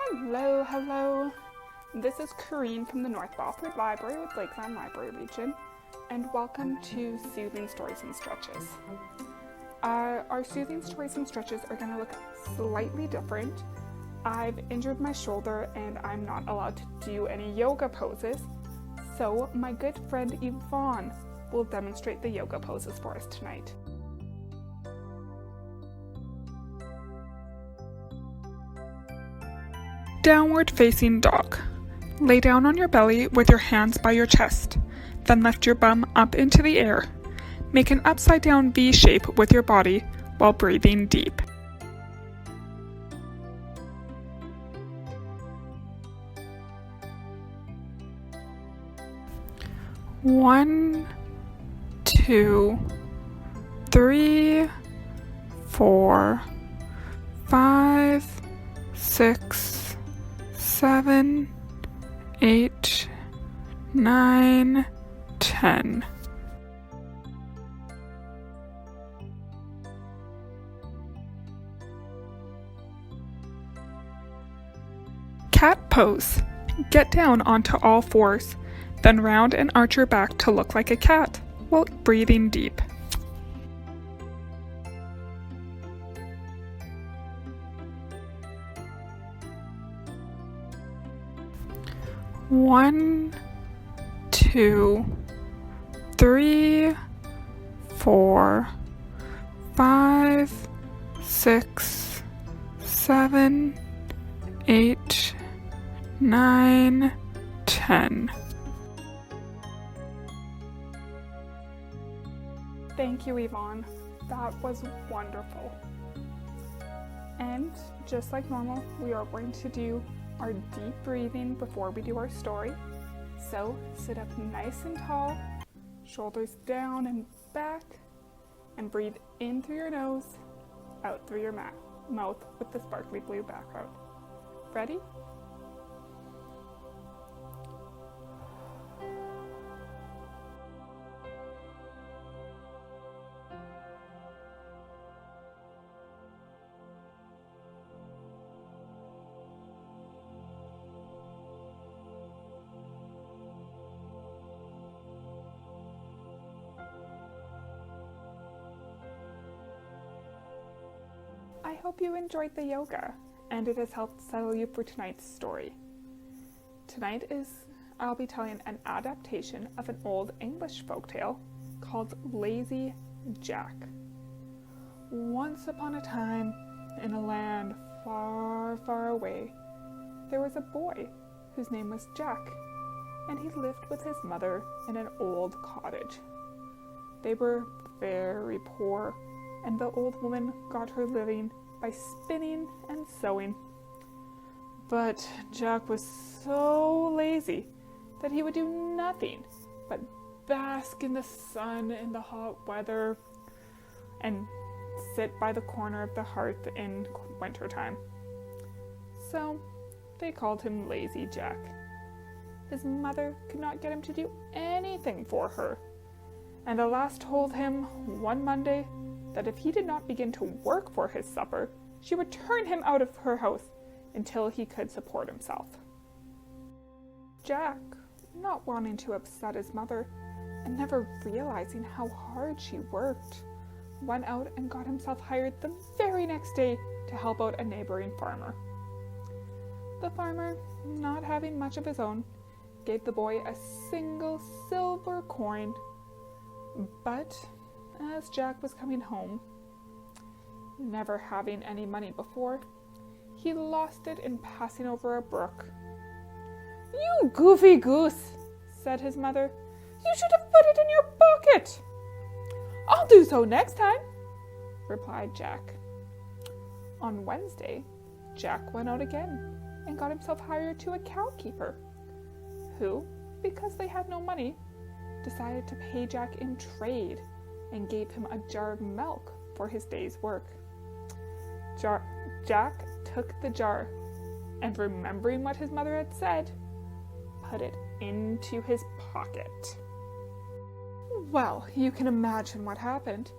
Hello. This is Corrine from the North Belford Library with Lakeland Library Region, and welcome to Soothing Stories and Stretches. Our Soothing Stories and Stretches are going to look slightly different. I've injured my shoulder and I'm not allowed to do any yoga poses, so my good friend Yvonne will demonstrate the yoga poses for us tonight. Downward facing dog. Lay down on your belly with your hands by your chest, then lift your bum up into the air. Make an upside down V shape with your body while breathing deep. One, 2, 3, 4, 5, 6, 7, 8, 9, 10. Cat pose. Get down onto all fours, then round and arch your back to look like a cat while breathing deep. One, 2, 3, 4, 5, 6, 7, 8, 9, 10. Thank you, Yvonne. That was wonderful. And just like normal, we are going to do our deep breathing before we do our story. So sit up nice and tall, shoulders down and back, and breathe in through your nose, out through your mouth with the sparkly blue background. Ready? I hope you enjoyed the yoga and it has helped settle you for tonight's story. Tonight I'll be telling an adaptation of an old English folktale called Lazy Jack. Once upon a time, in a land far, far away, there was a boy whose name was Jack, and he lived with his mother in an old cottage. They were very poor, and the old woman got her living by spinning and sewing. But Jack was so lazy that he would do nothing but bask in the sun in the hot weather and sit by the corner of the hearth in wintertime. So they called him Lazy Jack. His mother could not get him to do anything for her, and the lass told him one Monday that if he did not begin to work for his supper, she would turn him out of her house until he could support himself. Jack, not wanting to upset his mother and never realizing how hard she worked, went out and got himself hired the very next day to help out a neighboring farmer. The farmer, not having much of his own, gave the boy a single silver coin, but as Jack was coming home, never having any money before, he lost it in passing over a brook. "You goofy goose," said his mother. "You should have put it in your pocket." "I'll do so next time," replied Jack. On Wednesday, Jack went out again and got himself hired to a cow keeper, who, because they had no money, decided to pay Jack in trade and gave him a jar of milk for his day's work. Jack took the jar and, remembering what his mother had said, put it into his pocket. Well, you can imagine what happened.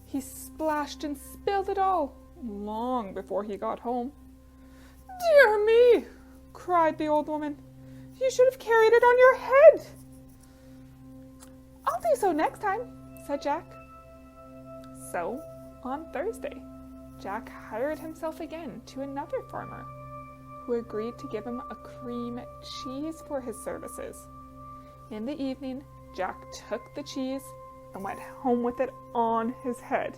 He splashed and spilled it all long before he got home. Dear me, cried the old woman. You should have carried it on your head. I'll do so next time, said Jack. So, on Thursday, Jack hired himself again to another farmer, who agreed to give him a cream cheese for his services. In the evening, Jack took the cheese and went home with it on his head.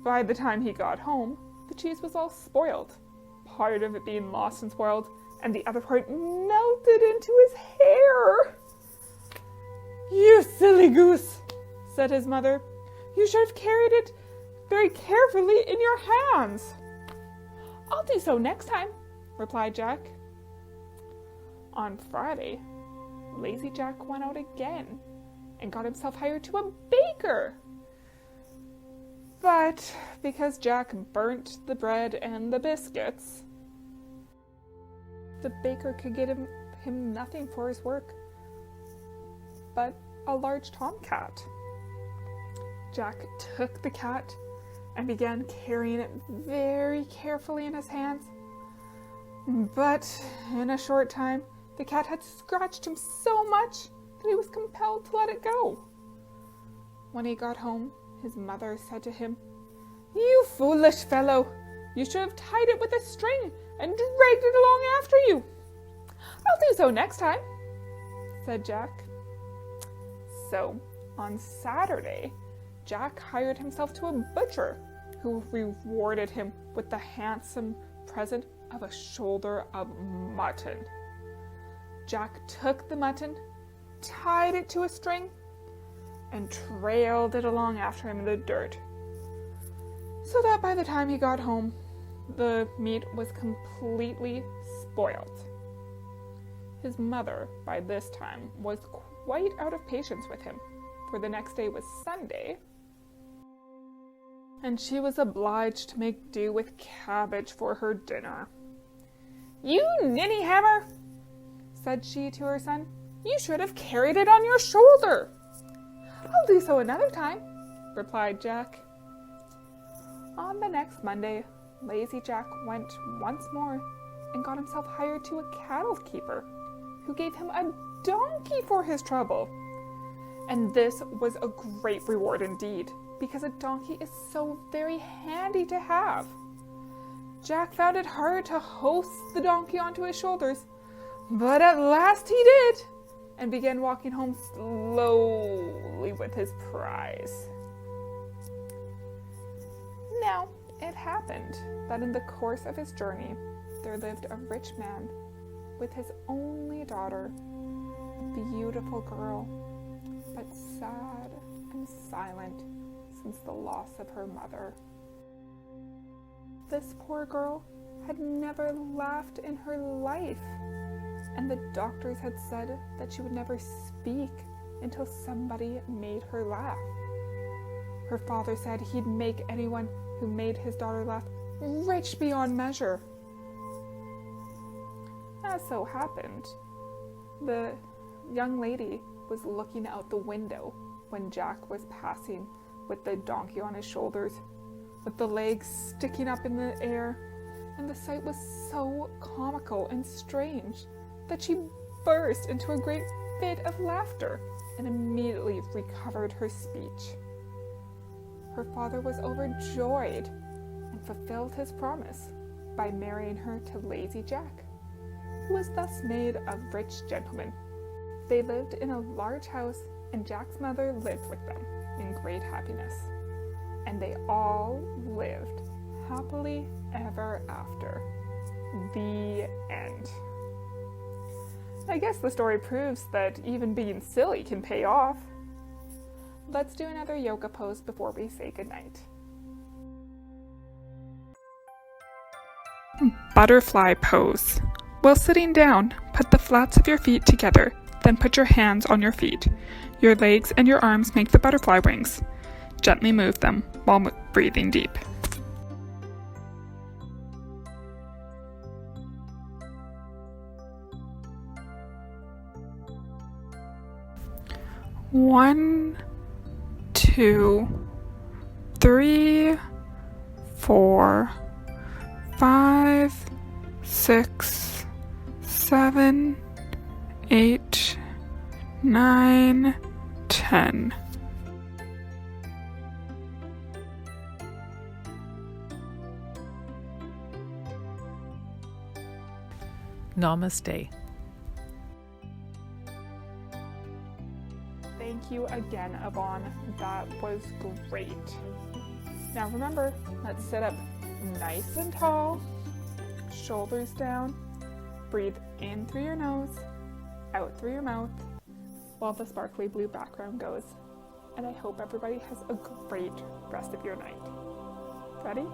By the time he got home, the cheese was all spoiled, part of it being lost and spoiled, and the other part melted into his hair. You silly goose, said his mother. You should have carried it very carefully in your hands. I'll do so next time, replied Jack. On Friday, Lazy Jack went out again and got himself hired to a baker. But because Jack burnt the bread and the biscuits, the baker could get him nothing for his work but a large tomcat. Jack took the cat and began carrying it very carefully in his hands. But in a short time, the cat had scratched him so much that he was compelled to let it go. When he got home, his mother said to him, You foolish fellow! You should have tied it with a string and dragged it along after you. I'll do so next time, said Jack. So, on Saturday, Jack hired himself to a butcher who rewarded him with the handsome present of a shoulder of mutton. Jack took the mutton, tied it to a string, and trailed it along after him in the dirt, so that by the time he got home, the meat was completely spoiled. His mother, by this time, was quite out of patience with him, for the next day was Sunday, and she was obliged to make do with cabbage for her dinner. You ninny hammer, said she to her son. You should have carried it on your shoulder. I'll do so another time, replied Jack. On the next Monday, Lazy Jack went once more and got himself hired to a cattle keeper, who gave him a donkey for his trouble. And this was a great reward indeed, because a donkey is so very handy to have. Jack found it hard to hoist the donkey onto his shoulders, but at last he did, and began walking home slowly with his prize. Now, it happened that in the course of his journey, there lived a rich man with his only daughter, a beautiful girl, but sad and silent since the loss of her mother. This poor girl had never laughed in her life, and the doctors had said that she would never speak until somebody made her laugh. Her father said he'd make anyone who made his daughter laugh rich beyond measure. As so happened, the young lady was looking out the window when Jack was passing with the donkey on his shoulders, with the legs sticking up in the air, and the sight was so comical and strange that she burst into a great fit of laughter and immediately recovered her speech. Her father was overjoyed and fulfilled his promise by marrying her to Lazy Jack, who was thus made a rich gentleman. They lived in a large house, and Jack's mother lived with them in great happiness, and they all lived happily ever after. The end. I guess the story proves that even being silly can pay off. Let's do another yoga pose before we say goodnight. Butterfly pose. While sitting down, put the flats of your feet together, then put your hands on your feet. Your legs and your arms make the butterfly wings. Gently move them while breathing deep. One, 2, 3, 4, 5, 6, 7, 8, 9, 10. Namaste. Thank you again, Yvonne. That was great. Now remember, let's sit up nice and tall, shoulders down, breathe in through your nose, out through your mouth, while the sparkly blue background goes. And I hope everybody has a great rest of your night. Ready?